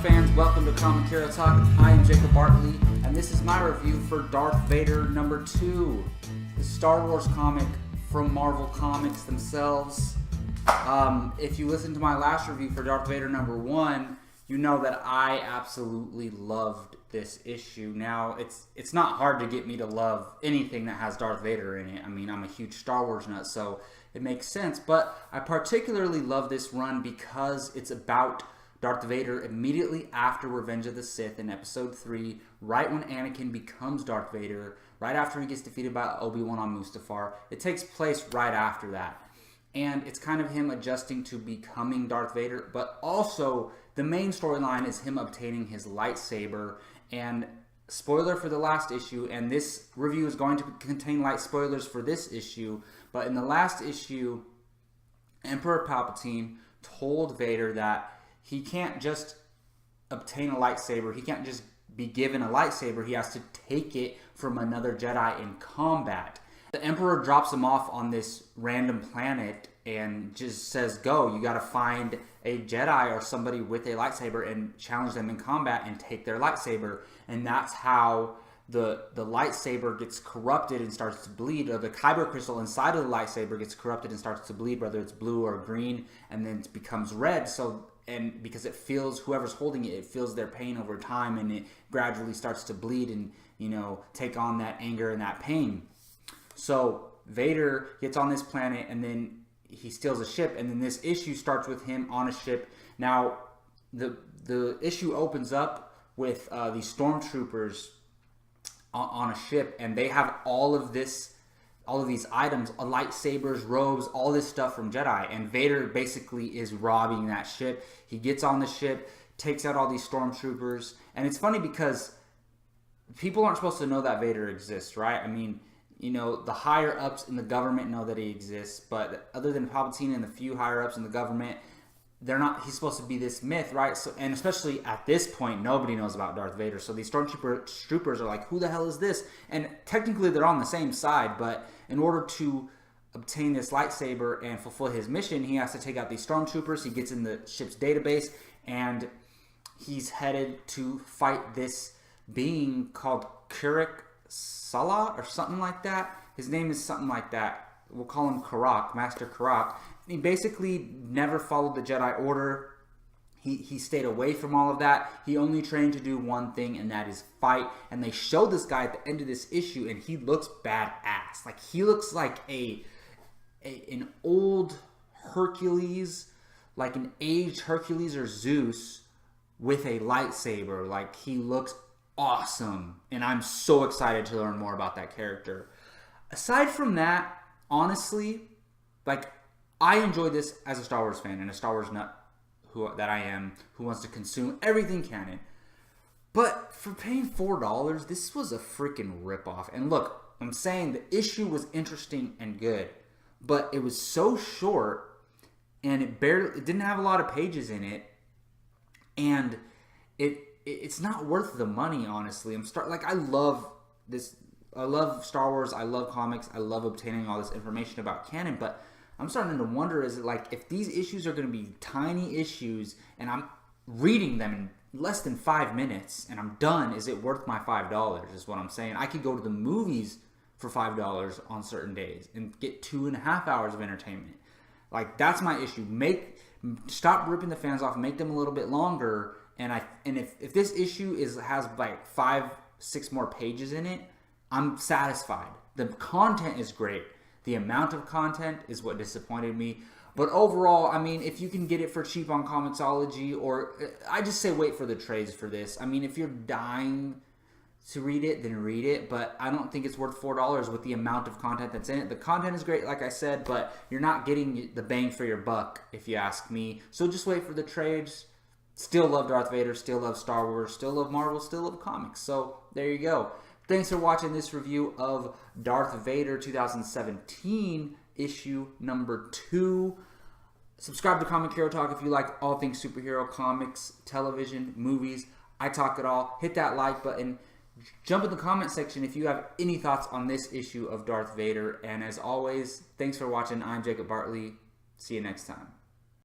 fans, welcome to Comic Hero Talk. I am Jacob Bartley, and this is my review for Darth Vader number 2, the Star Wars comic from Marvel Comics themselves. If you listened to my last review for Darth Vader number 1, you know that I absolutely loved this issue. Now, it's not hard to get me to love anything that has Darth Vader in it. I mean, I'm a huge Star Wars nut, so it makes sense. But I particularly love this run because it's about Darth Vader immediately after Revenge of the Sith in Episode 3, right when Anakin becomes Darth Vader, right after he gets defeated by Obi-Wan on Mustafar. It takes place right after that. And it's kind of him adjusting to becoming Darth Vader, but also the main storyline is him obtaining his lightsaber. And spoiler for the last issue, and this review is going to contain light spoilers for this issue, but in the last issue, Emperor Palpatine told Vader that he can't just obtain a lightsaber. He can't just be given a lightsaber. He has to take it from another Jedi in combat. The Emperor drops him off on this random planet and just says, go, you got to find a Jedi or somebody with a lightsaber and challenge them in combat and take their lightsaber. And that's how the lightsaber gets corrupted and starts to bleed, or the kyber crystal inside of the lightsaber gets corrupted and starts to bleed, whether it's blue or green, and then it becomes red. And because it feels, whoever's holding it, it feels their pain over time, and it gradually starts to bleed and, take on that anger and that pain. So Vader gets on this planet, and then he steals a ship, and then this issue starts with him on a ship. Now, the issue opens up with these stormtroopers on a ship, and they have all of these items, lightsabers, robes, all this stuff from Jedi, and Vader basically is robbing that ship. He gets on the ship, takes out all these stormtroopers, and it's funny because people aren't supposed to know that Vader exists, right? I mean, the higher ups in the government know that he exists, but other than Palpatine and the few higher ups in the government, he's supposed to be this myth, right? So, and especially at this point, nobody knows about Darth Vader. So these stormtroopers are like, who the hell is this? And technically they're on the same side, but in order to obtain this lightsaber and fulfill his mission, he has to take out these stormtroopers. He gets in the ship's database, and he's headed to fight this being called Kurik Salah or something like that. His name is something like that. We'll call him Karak, Master Karak. He basically never followed the Jedi Order. He stayed away from all of that. He only trained to do one thing, and that is fight. And they show this guy at the end of this issue, and he looks badass. Like, he looks like an old Hercules, like an aged Hercules or Zeus with a lightsaber. Like, he looks awesome, and I'm so excited to learn more about that character. Aside from that, honestly, I enjoy this as a Star Wars fan and a Star Wars nut that I am, who wants to consume everything canon. But for paying $4, this was a freaking ripoff. And look, I'm saying the issue was interesting and good, but it was so short, and it didn't have a lot of pages in it, and it's not worth the money, honestly. I love this. I love Star Wars. I love comics. I love obtaining all this information about canon, but I'm starting to wonder, is it like, if these issues are going to be tiny issues and I'm reading them in less than 5 minutes and I'm done, is it worth my $5 is what I'm saying. I could go to the movies for $5 on certain days and get 2.5 hours of entertainment. Like, that's my issue. Stop ripping the fans off, make them a little bit longer, and if this issue has like 5-6 more pages in it, I'm satisfied. The content is great. The amount of content is what disappointed me. But overall, I mean, if you can get it for cheap on Comixology, or I just say wait for the trades for this. I mean, if you're dying to read it, then read it. But I don't think it's worth $4 with the amount of content that's in it. The content is great, like I said, but you're not getting the bang for your buck, if you ask me. So just wait for the trades. Still love Darth Vader, still love Star Wars, still love Marvel, still love comics. So there you go. Thanks for watching this review of Darth Vader 2017 issue number 2. Subscribe to Comic Hero Talk if you like all things superhero, comics, television, movies. I talk it all. Hit that like button. Jump in the comment section if you have any thoughts on this issue of Darth Vader. And as always, thanks for watching. I'm Jacob Bartley. See you next time.